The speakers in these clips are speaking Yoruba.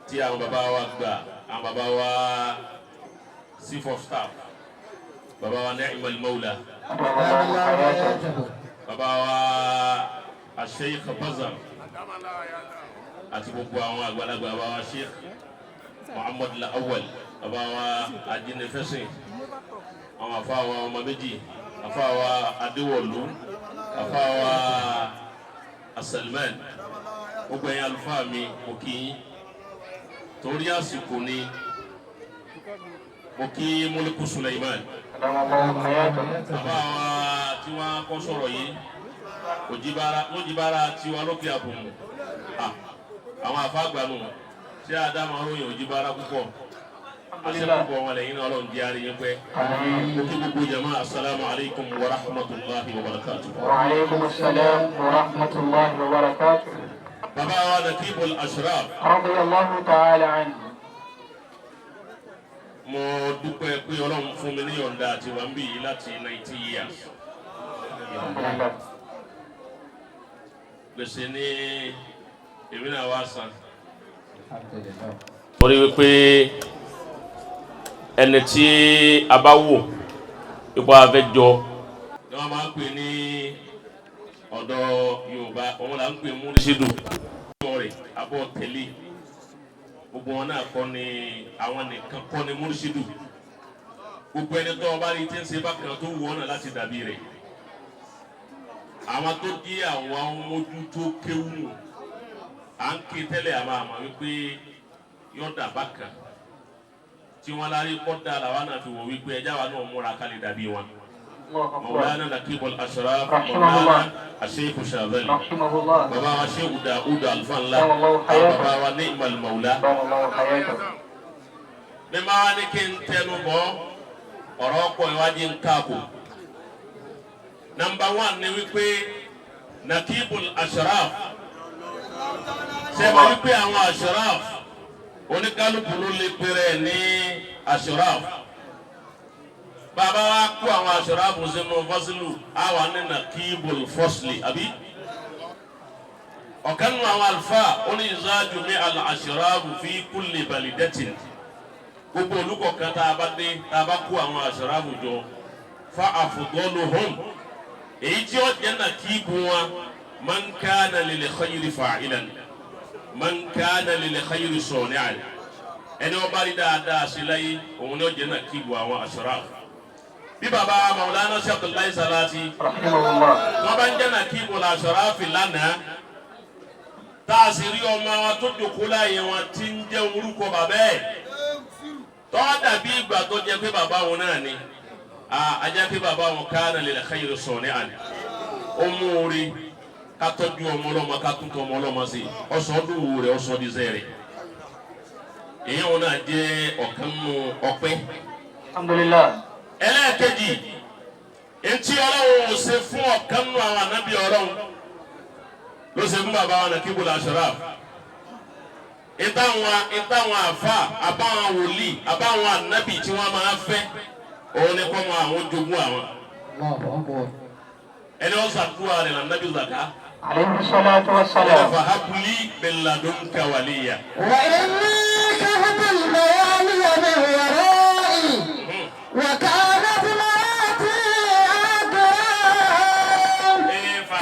tí àwọn bàbá wa gbà àwọn bàbá wa chief of staff bàbá wa Ni'mal Mawla bàbá wa Sheikh Bazam àti gbogbo àwọn àgbàlagbà bàbá wa Sheikh Muhammad Al-Awwal bàbá wa Ajínifẹ́sìn àwọn afáwa ọmọ méjì afáwa Adéwọ̀lú afáwa Asalman gbogbo ẹ̀yin àlùfáà mi mo kí yín torí àsìkò ni mo kí Mọ́líkù Suleiman bàbá wa tí wọ́n kọ́ sọ̀rọ̀ yìí Òjìbára tiwa lókè àbùmù àwọn afáàgbànú tí Ádámù aróyìn Òjìbára púpọ̀ àṣepọ̀ wọn lẹ́yìn náà Ọlọ́run di àríyìn pẹ́ mo kí gbogbo jama assalamu alaikum wa rahmatullahi wa barakatuh. Wa alaikum assalam wa rahmatullahi wa barakatuh. bàbá wa Nakibul Ashraf radiyallahu ta'ala anhu. mo dúpẹ́ pé Ọlọ́run fún mi ní yọ̀ǹda àti wà ń bì yìí láti 90 years. gbèsè ní èmi náà wá san. torí wípé ẹni tí a bá wò ipò afẹ́jọ ni wọ́n máa ń pè ní ọ̀dọ̀ Yorùbá òun là ń pè múrísídù rẹ̀ abọ́ tẹ̀lé gbogbo wọn náà kọ́ ni àwọn nìkan kọ́ ni múrísídù gbogbo ẹni tó ọba rí tí ń ṣe bákan tó wù ọ́ náà láti dàbí rẹ̀ àwọn tó di àwọn mójú tó kéwù nù à ń ké tẹ́lẹ̀ àmà wípé yọ̀ọ̀dà bákan tí wọ́n lárí kọ́dà làwọn náà fi wò wípé ẹjá wa náà múra ká lè dàbí wọn. Mawlana Nakibul Ashraf Mawlana Sheikh Shazali bàbá wa Sheikh Daud Alfanla bàbá wa Ni'mal Mawla. bí máa wá ní kí n tẹnu bọ̀ ọ̀rọ̀ ọkọ̀ ìwádìí ń káàbò. Number 1 ni wípé Nakibul Ashraf ṣe máa wípé àwọn Ashraf oníkálukú ló lè pèrè ní Ashraf bàbá wa kó àwọn Ashraf sínú fọ́sílù àwa ní Nakibul Fasli àbí ọ̀kan nínú àwọn alfa oní ìzájú ní al-Ashraf fi kulli balidatin gbogbo olùkọ̀kan tá a bá dé tá a bá kó àwọn Ashraf jọ fa afdaluhum èyí tí ó jẹ́ Nakibu wọn man kana lil khayri fa'ilan man kana lil khayri sani'an ẹni ó bá rí dáadáa sí láyé òun ni ó jẹ́ Nakibu àwọn Ashraf bí baba Maulana Sheikh Abdullahi Salati wọ́n bá ń jẹ́ Nakibu al-Ashraf lánàá tá a sì rí ọmọ wọn tó jòkó láyé wọn tí ń jẹ́ orúkọ bàbá ẹ̀ tó dàbí ìgbà tó jẹ́ pé bàbá wọn náà ni ajá pé bàbá wọn kana lil khayri sani'an ó mú orí ká tọ́jú ọmọ ọlọ́mọ ká tún tọ́ ọmọ ọlọ́mọ sí ọ̀sọ́dún wù rẹ̀ ọ̀sọ́dún zẹ́rẹ̀ èyí wọn náà jẹ́ ọ̀kan nù ọpẹ́. Alhamdulillah. ẹlẹ́ẹ̀kejì etí Ọlọ́run ò ṣe fún ọ̀kan nù àwọn ànábì Ọlọ́run ló ṣe fún bàbá wọn Nakibul Ashraf ìtàwọn àfa àbáwọn wòlíì àbáwọn ànábì tí wọ́n máa fẹ́ òun ni kọ́ mọ àwọn jogún àwọn ẹni wọ́n ṣàdúrà rẹ̀ nà nàbí zaka. Alayhi salatu wa salam. fa habli min ladunka waliya. wa inni kahtu al-layaliya min wara'i wa kanat marati adran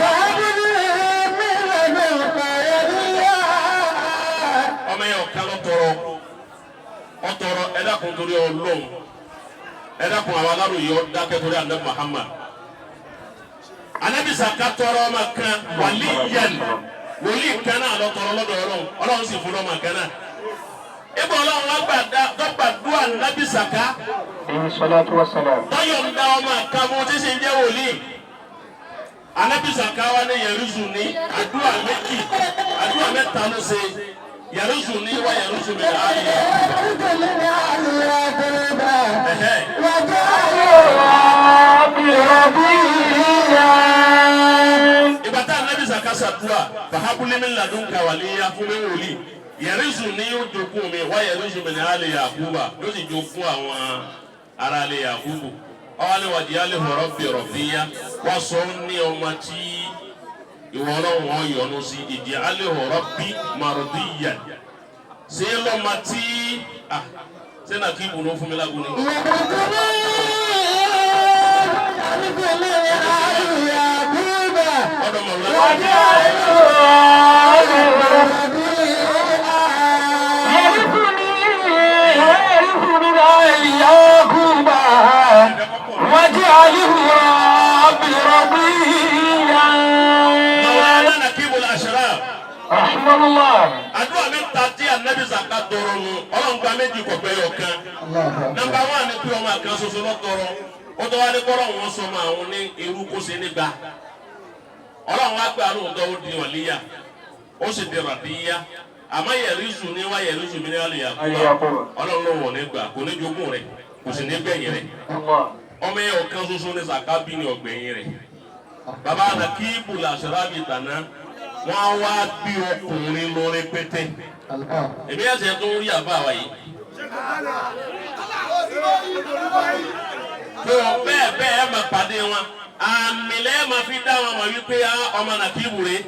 kabli min ladunka waliya. ọmọ yẹn ọ̀ka ọtọrọ ẹ̀dá kun torí Ọlọ́run ẹ̀dá kun àwọn aláròyé ọ̀dákẹ́ torí Ànábì Muhammad. Anabi Zaka tọrọ ọmọ kan waliyan wòlíì kan náà lọ tọrọ lọ́dọ̀ Ọlọ́run sì fún ọmọ kan náà. Ibo Ọlọ́run wá gbàdúrà Anabi Zaka. Alayhi salatu wa salam. Tọ́yọ̀ ń da ọmọ kan mú tí sì ń jẹ́ wòlíì. Anabi Zaka wa ní yẹrùsù ní àdúrà méjì àdúrà mẹ́ta ló ṣe yẹrùsù ní wá yẹrùsù mi láàyè. Ibata Anabi Zaka sàdúrà fahabuli min ladunka waliya fún mi wòlíì yẹrìsù ní yóò jogún mi wá yẹrìsù mi ní alẹ́ Yakuba yóò sì jogún àwọn ará alẹ́ Yakubu ọwọ́ ni wàdí alẹ́ họ̀rọ̀ bẹ̀rọ̀ bíyà wọ́n sọ ní ọmọ tí ìwọ Ọlọ́run wọn yọ́nú sí ìdí alẹ́ họ̀rọ̀ bí màrúdíyà ṣé lọ́mọ tí ṣé náà kí ibùdó fún mi lágbo ni. ọ̀dọ̀ mọ̀ àdúrà mẹ́ta tí anabi zaka tọrọ nu ọlọ́nkà méjì kọ̀pẹ́ yọ kan nàmbà wà ní pé ọmọ kan ṣoṣo lọ́tọrọ ó tó wá ní kọ́rọ̀ wọn sọ ma àwọn ní irú kó ṣe nígbà ọlọ́run wá gbé àrùn tó di wàlíyà ó sì di ràdíyà àmọ́ yẹ̀rìsù ní wá yẹ̀rìsù mi ní àlùyà kúrò ọlọ́run ló wọ̀ nígbà kò ní jogún rẹ̀ kò sì ní gbẹ̀yìn rẹ̀ ọmọ yẹn ọ̀kan ṣoṣo ní zaka bí ní ọ̀gbẹ̀yìn rẹ̀ bàbá Nakibu Al-Ashrafi tàná wọ́n wá bí ọkùnrin lórí pété èmi ẹsẹ̀ tó ń rí àbá wa yìí tó bẹ́ẹ̀ bẹ́ẹ̀ ẹ̀ máa pàdé wọn àmì lẹ́ẹ̀ máa fi dá wọn mọ̀ wípé ọmọ Nakibu rẹ̀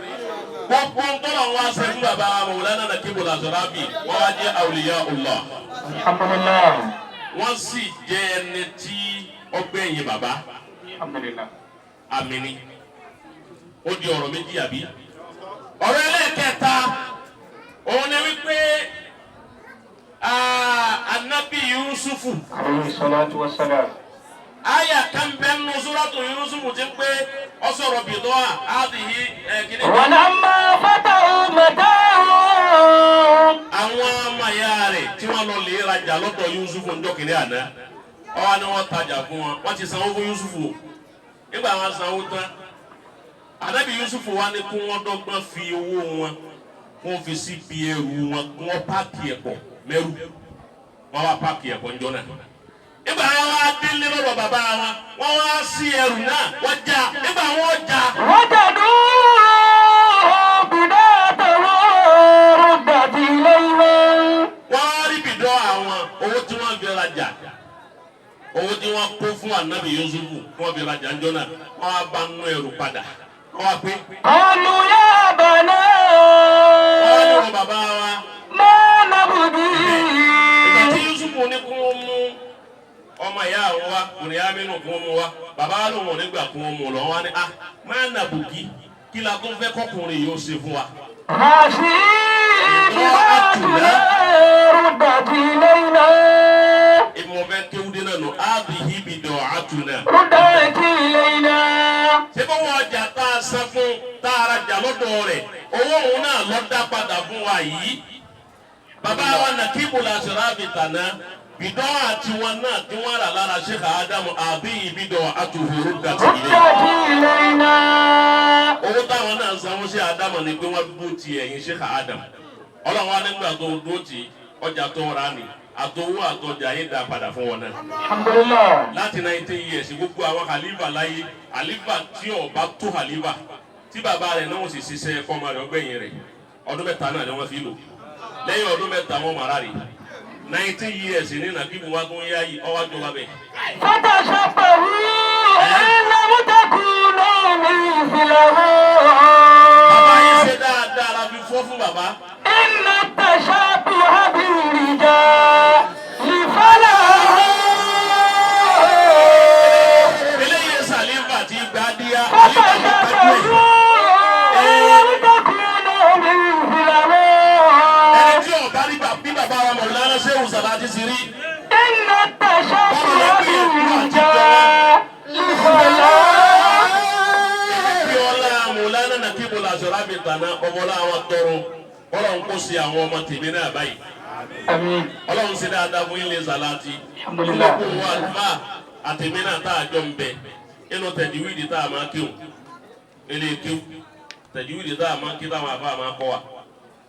gbogbo ntọ́nà wọn ṣe fún bàbá Mawlana Nakibu Al-Ashrafi wọ́n wá jẹ́ awliya Allah alhamdulillah wọ́n sì jẹ́ ẹni tí ọgbẹ́yìn bàbá alhamdulillah àmì ni ó di ọ̀rọ̀ méjì àbí ọ̀rọ̀ ẹlẹ́ẹ̀kẹta òun ni wípé anabi Yusufu alayhi salatu wa salam aya kan bẹ́ẹ̀ nù suratu Yusufu ti pé ọ̀sọ̀rọ̀ bìdọ́ àdìhí kìíní. walamma fatahu mata'ahum. àwọn ọmọ ìyá rẹ̀ tí wọ́n lọ lè rajà lọ́dọ̀ Yusufu ńjọ́ kìíní àná ọwọ́ ni wọ́n tajà fún wọn wọ́n ti sanwó fún Yusufu nígbà wọn sanwó tán anabi Yusufu wa ni kí wọ́n dọ́gbọ́n fi owó wọn wọ́n fi sí bí ẹrù wọn kí wọ́n páàkì ẹ̀pọ̀ mẹ́rù wọ́n wá páàkì ẹ̀pọ̀ ńjọ́ náà nígbà wọn wá délé lọ́dọ̀ bàbá wọn wọ́n wá sí ẹrù náà wọ́n já nígbà wọn já. wajadu bidatahu ruddat ilayhim. wọ́n rí bìdọ́ àwọn owó tí wọ́n fi rajà owó tí wọ́n kó fún anabi Yusufu kí wọ́n fi rajà ńjọ́ náà wọ́n wá bá nú ẹrù padà. Qalu ya bana. Wọ́n bàbá wa. Ma nabghi. Ìgbà tí Yusufu ní kí wọ́n mú ọmọ ìyá àwọn wa, Bùnìyámínù kí wọ́n mú wa, bàbá wa ló wọ̀n nígbà kí wọ́n mú lọ, wọ́n ní ma nabghi kí la tó fẹ́ kọkùnrin yóò ṣe fún wa. Hàṣí ìbátúlẹ̀ rúdàtì ilayna. Ìmọ̀ fẹ́ kéwúdé náà nù, hadhihi bida'atuna. Rúdàtì ilayna. Ṣé bó wọ́n ọjà tá a san fún tá a rajà lọ́dọ̀ rẹ̀ owó òun náà lọ dá padà fún wa yìí. Bàbá wa Nakibu Al-Ashrafi tàná bìdọ́ àti wọn náà tí wọ́n rà lára Sheikh Adamu hadhihi bida'atuhu rúdàtì ilayna. Owó táwọn náà sanwó sí Adamu ni pé wọ́n dúró ti ẹ̀yìn Sheikh Adamu. Ọlọ́run wa nígbà tó dúró ti ọjà tó rà ní àtọwọ́ àtọjà yìí dá padà fún wọn náà. Alhamdulillah. Láti 19 years gbogbo àwọn halifa láyé halifa tí ó bá tó halifa tí bàbá rẹ̀ náà sì ṣiṣẹ́ fọmọ rẹ̀ ọgbẹ́yìn rẹ̀ ọdún mẹ́ta náà ni wọ́n fi lò lẹ́yìn ọdún mẹ́ta wọn mara rè 19 years ní Nakibu wa tó ń yá yìí ọwọ́ àjọba bẹ́ẹ̀. Fatashabbahu in lam takunu mithlahu. Bàbá yìí ṣe dáadáa la fi fọ́ fún bàbá. Inna tashabbuha bir-rijali falahu. Eléyìí sàlífà ti gbá díà. Fatashabbahu in lam takunu mithlahu. Ẹni tí ọ̀gá rí bí bàbá wa Mawlana Shehu Salati ti rí. Inna tashabbuha bir-rijali falahu. Mawlana Nakibu Al-Ashrafi tàná ọmọlá àwọn tọrọ Ọlọ́run kò sí àwọn ọmọ tèmi náà báyìí. Àmín. Ọlọ́run ṣe dáadáa fún ilé Salati. Alhamdulillah. Olókùn wa àlùfáà àtẹ̀mí náà tá a jọ ń bẹ inú tẹ̀júwìdì tá a máa kéwù ilé kéwù tẹ̀júwìdì tá a máa ké táwọn àbá máa kọ́ wa.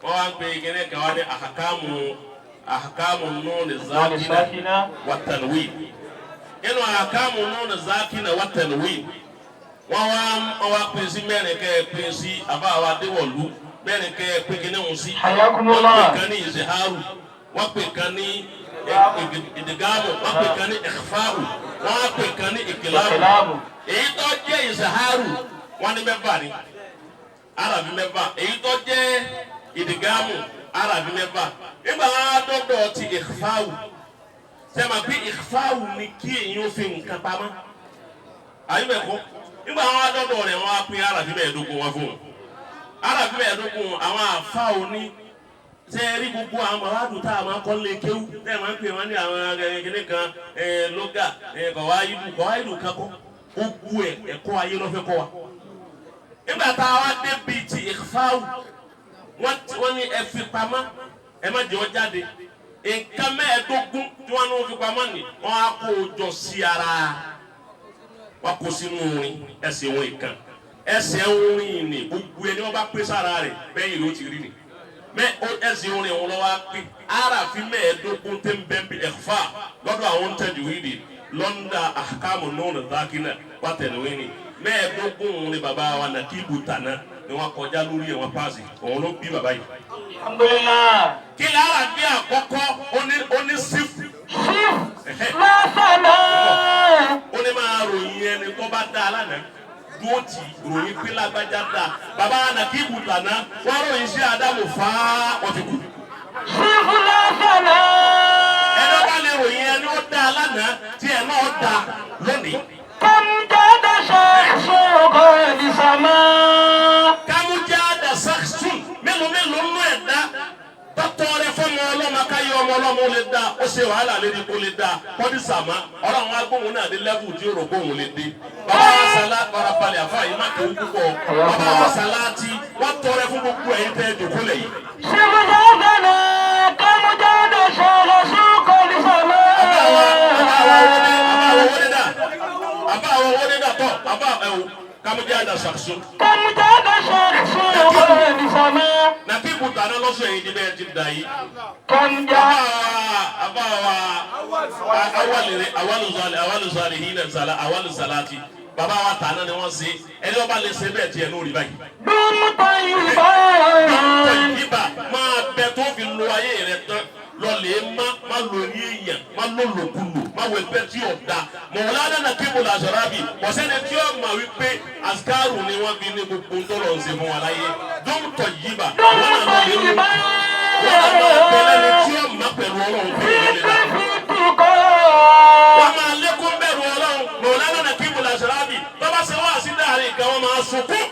Wọ́n wá ń pe kíní kan wá ní ahkamu nuni zakina wa tanwin. Inú ahkamu nuni zakina wa tanwin. Wọ́n wá pín sí mẹ́rin kẹ́ pín sí àbáwá Adéwọ̀lú mẹ́rin kẹ́ pín kíní wọn sí. Hayakumullah. Wọ́n pè kan ní ìzìhárù wọ́n pè kan ní ìdìgáàmù wọ́n pè kan ní ìkhfáàrù wọ́n pè kan ní ìkìláàmù. Èyí tó jẹ́ ìzìhárù wọ́n ní mẹ́fà ni Arabi mẹ́fà èyí tó jẹ́ ìdìgáàmù arabi mẹ́fà nígbà wọn dọ́dọ̀ ti ìfáwù sẹ́mi àbí ìfáwù ni kí èyàn fi nǹkan pamọ́ àyùbẹ̀kọ́ nígbà wọn dọ́dọ̀ rẹ̀ wọn á pín arabi mẹ́ẹ̀ẹ́dógún wọn fún un arabi mẹ́ẹ̀ẹ́dógún àwọn àfáwù ní sẹ́ẹ̀rí gbogbo àwọn màwádùn tá a máa kọ́ lé kéwú tẹ́ ẹ̀ máa ń pè wọ́n ní àwọn gẹ́gẹ́ kan lóga kọ̀wáìdù kakọ́ gbogbo ẹ̀kọ́ ayé lọ́fẹ́ kọ́ wa nígbà tá a wá débi ti ìfáwù wọ́n ní ẹ fi pamọ́ ẹ má jẹ́ ọ jáde nǹkan mẹ́ẹ̀ẹ́dógún tí wọ́n ní wọ́n fi pamọ́ ni wọ́n á kó o jọ sí ara wọ́n kó sínú orin ẹsẹ̀ wọn ìkan ẹsẹ̀ orin ni gbogbo ẹni wọ́n bá pé sára rẹ̀ bẹ́ẹ̀ yìí ló ti rí ni mẹ ẹsẹ̀ orin wọn lọ́wọ́ pé arafi mẹ́ẹ̀ẹ́dógún tẹ́ ń bẹ́ẹ̀ bí ẹ̀fà lọ́dọ̀ àwọn tajwidi lọ́ndà ahkamu nùnà dákínà pàtẹ́nuwé ni mẹ́ẹ̀ẹ́dógún ni bàbá wa Nakibu Tana ni wọ́n kọjá lórí ẹ̀ wọ́n paasi òun ló bí bàbá yìí. Alhamdulillah. kí lára bí àkọ́kọ́ oní sífù. Lásánà. ó ní máa ròyìn ẹni tó bá dá a lánàá dúró tì ròyìn pé lágbájá dá bàbá Nakibu Tana wọ́n ròyìn sí Ádámù fáá wọ́n ti kú. Sífù lásánà. ẹni bá lè ròyìn ẹni ó dá a lánàá tí ẹ náà dá lónìí. Kam jada shakhsun qad sama. Kamujada saksun mélòó nú ẹ̀dá tọ́tọ́ rẹ fọmọ ọlọ́mọ káyọ ọmọ ọlọ́mọ lè dá ó ṣe wàhálà lédi kó lè dá kọ́dí sàmá ọlọ́run agbóhùn náà dé lẹ́bù tí ó rò bóhùn lè dé. bàbá wa sálá parabalẹ̀ àfa yìí má kéwú púpọ̀ bàbá wa sálá tí wọ́n tọrẹ fún gbogbo ẹ̀yin tẹ́ dòkó lẹ̀ yìí. Sífù lásánà. Kam jada shakhsun qad sama. àbá àwọn owó dídà tọ̀ àbá ẹ̀wò Kamujada saksun. Kam jada shakhsun qad sama. Nakibu Tana lọ́sọ̀ yìí di bẹ́ẹ̀ ti da yìí. Kam jada. àbá wa awaluzali hinna zala awaluzalati bàbá wa Tana ni wọ́n ṣe ẹni wọ́n bá lè ṣe bẹ́ẹ̀ tiẹ̀ n'o rí báyìí. Dúmútọ̀ ìbá. Ìbá máa bẹ tó fi lo ayé rẹ tán lọlẹ̀ má lo ní èèyàn má lò lòkulò má wọ ẹgbẹ́ tí ò da Mawlana Nakibu Al-Ashrafi kọ̀sẹ́ni tí ó mà wípé asikaru ni wọ́n fi ní gbogbo ńtọ́lọ̀ ń ṣe fún wa láyé dúmútọ̀ ìbá Dúmútọ̀ ìbá. wọ́n máa bẹ̀rẹ̀ ní tí ó mà pẹ̀lú ọlọ́run fún ìrọ̀lẹ́ náà. wọ́n máa lékún bẹ̀rù ọlọ́run Mawlana Nakibu Al-Ashrafi lọ́ba ṣe wá sí dáhàrin ìka wọn máa sunkún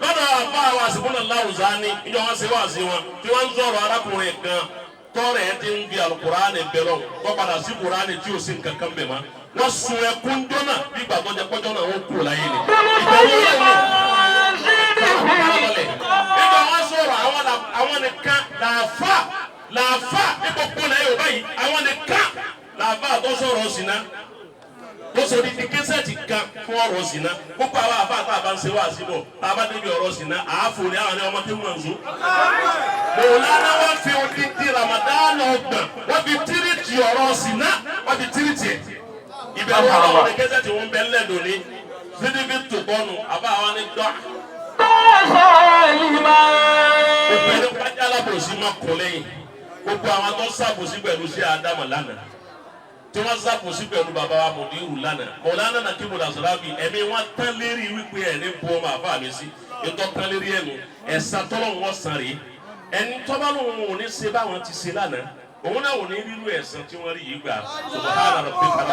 lọ́dọ̀ àbá wa àsìkúnlẹ̀ láwùzání ìjọ wọn ṣe wá sí wọn tí wọ́n ń sọ̀rọ̀ arákùnrin kan tọrọ ẹ ti ń fi alukuraani bẹlọ wọ́n padà sí kuraani tí o sì ń kankan bẹ̀ ma wọ́n sun ẹkún jọ́nà bí gbàgbọ́ jẹ kọjọ́ náà wọ́n kúrò láyé ni. nígbà wọn sọ̀rọ̀ àwọn nìkan làáfà nípa kúnlẹ̀ yóò báyìí àwọn nìkan làáfà tó sọ̀rọ̀ sínú tó sọ ní kẹsẹ̀tì kan fún ọ̀rọ̀ sínú gbogbo àwọn àfa àti àbá ń ṣe wá síbọ̀ tá a bá débi ọ̀rọ̀ sínú àáfò ní àwọn ọmọ tí wọ́n ń so. Mawlana wọ́n fi odidi Ramadan ọgbọ̀n wọ́n fi tírìtì ọ̀rọ̀ sínú wọ́n fi tírìtì ẹ̀. ìbẹ̀rù ọlọ́run ní kẹsẹ̀tì wọn bẹ́ẹ̀ lẹ́dọ̀ ní fídíbí tó bọ́nu àbá àwọn ní dọ́. gbogbo ẹni pàjá alábòsí máa kún lẹ́yìn gbogbo àwọn tó sàbòsí pẹ̀lú sí Ádámù lánàá tí wọ́n sàbòsí pẹ̀lú bàbá wa Mùdírù lánàá Mawlana Nakibu Al-Ashrafi ẹ̀mí wọn tán lérí wípé ẹ̀ ní bu ọmọ àfa mi sí ètò tán lérí ẹ̀nu ẹ̀sà tọ́lọ̀ wọn sàn rèé ẹni tọ́ba lòun ò ní ṣe báwọn ti ṣe lánàá òun náà ò ní rírú ẹ̀san tí wọ́n rí yìí gbà subhana rabbika.